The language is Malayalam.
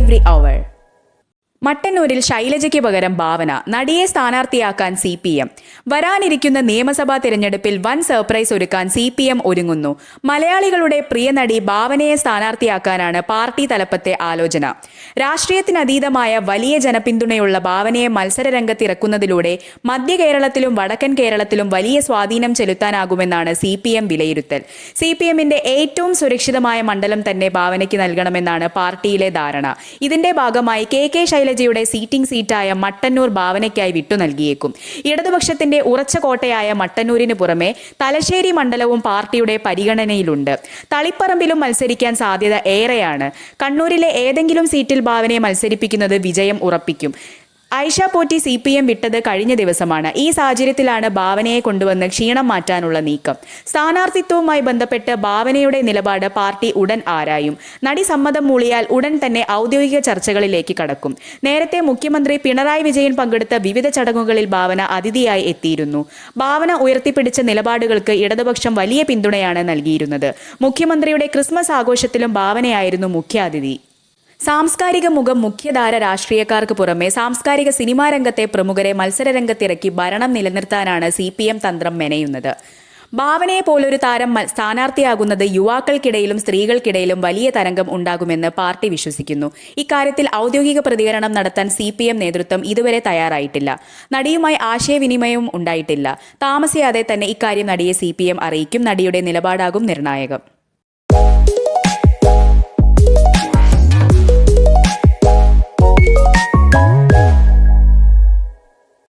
every hour. മട്ടന്നൂരിൽ ശൈലജയ്ക്ക് പകരം ഭാവന, നടിയെ സ്ഥാനാർത്ഥിയാക്കാൻ CPM. വരാനിരിക്കുന്ന നിയമസഭാ തിരഞ്ഞെടുപ്പിൽ വൻ സർപ്രൈസ് ഒരുക്കാൻ CPM ഒരുങ്ങുന്നു. മലയാളികളുടെ പ്രിയ നടി ഭാവനയെ സ്ഥാനാർത്ഥിയാക്കാനാണ് പാർട്ടി തലപ്പത്തെ ആലോചന. രാഷ്ട്രീയത്തിനതീതമായ വലിയ ജനപിന്തുണയുള്ള ഭാവനയെ മത്സരരംഗത്തിറക്കുന്നതിലൂടെ മധ്യ കേരളത്തിലും വടക്കൻ കേരളത്തിലും വലിയ സ്വാധീനം ചെലുത്താനാകുമെന്നാണ് CPM വിലയിരുത്തൽ. CPMന്റെ ഏറ്റവും സുരക്ഷിതമായ മണ്ഡലം തന്നെ ഭാവനയ്ക്ക് നൽകണമെന്നാണ് പാർട്ടിയിലെ ധാരണ. ഇതിന്റെ ഭാഗമായി KK ശൈലജയുടെ സീറ്റിംഗ് സീറ്റായ മട്ടന്നൂർ ഭാവനയ്ക്കായി വിട്ടു നൽകിയേക്കും. ഇടതുപക്ഷത്തിന്റെ ഉറച്ച കോട്ടയായ മട്ടന്നൂരിന് പുറമെ തലശ്ശേരി മണ്ഡലവും പാർട്ടിയുടെ പരിഗണനയിലുണ്ട്. തളിപ്പറമ്പിലും മത്സരിക്കാൻ സാധ്യത ഏറെയാണ്. കണ്ണൂരിലെ ഏതെങ്കിലും സീറ്റിൽ ഭാവനയെ മത്സരിപ്പിക്കുന്നത് വിജയം ഉറപ്പിക്കും. ഐഷ പോറ്റി CPM വിട്ടത് കഴിഞ്ഞ ദിവസമാണ്. ഈ സാഹചര്യത്തിലാണ് ഭാവനയെ കൊണ്ടുവന്ന് ക്ഷീണം മാറ്റാനുള്ള നീക്കം. സ്ഥാനാർത്ഥിത്വവുമായി ബന്ധപ്പെട്ട് ഭാവനയുടെ നിലപാട് പാർട്ടി ഉടൻ ആരായും. നടി സമ്മതം മൂളിയാൽ ഉടൻ തന്നെ ഔദ്യോഗിക ചർച്ചകളിലേക്ക് കടക്കും. നേരത്തെ മുഖ്യമന്ത്രി പിണറായി വിജയൻ പങ്കെടുത്ത വിവിധ ചടങ്ങുകളിൽ ഭാവന അതിഥിയായി എത്തിയിരുന്നു. ഭാവന ഉയർത്തിപ്പിടിച്ച നിലപാടുകൾക്ക് ഇടതുപക്ഷം വലിയ പിന്തുണയാണ് നൽകിയിരുന്നത്. മുഖ്യമന്ത്രിയുടെ ക്രിസ്മസ് ആഘോഷത്തിലും ഭാവനയായിരുന്നു മുഖ്യാതിഥി. സാംസ്കാരിക മുഖം മുഖ്യധാര രാഷ്ട്രീയക്കാർക്ക് പുറമെ സാംസ്കാരിക സിനിമാ രംഗത്തെ പ്രമുഖരെ മത്സരരംഗത്തിറക്കി ഭരണം നിലനിർത്താനാണ് CPM തന്ത്രം മെനയുന്നത്. ഭാവനയെ പോലൊരു താരം സ്ഥാനാർത്ഥിയാകുന്നത് യുവാക്കൾക്കിടയിലും സ്ത്രീകൾക്കിടയിലും വലിയ തരംഗം ഉണ്ടാകുമെന്ന് പാർട്ടി വിശ്വസിക്കുന്നു. ഇക്കാര്യത്തിൽ ഔദ്യോഗിക പ്രതികരണം നടത്താൻ CPM നേതൃത്വം ഇതുവരെ തയ്യാറായിട്ടില്ല. നടിയുമായി ആശയവിനിമയവും ഉണ്ടായിട്ടില്ല. താമസിയാതെ തന്നെ ഇക്കാര്യം നടിയെ CPM അറിയിക്കും. നടിയുടെ നിലപാടാകും നിർണായകം.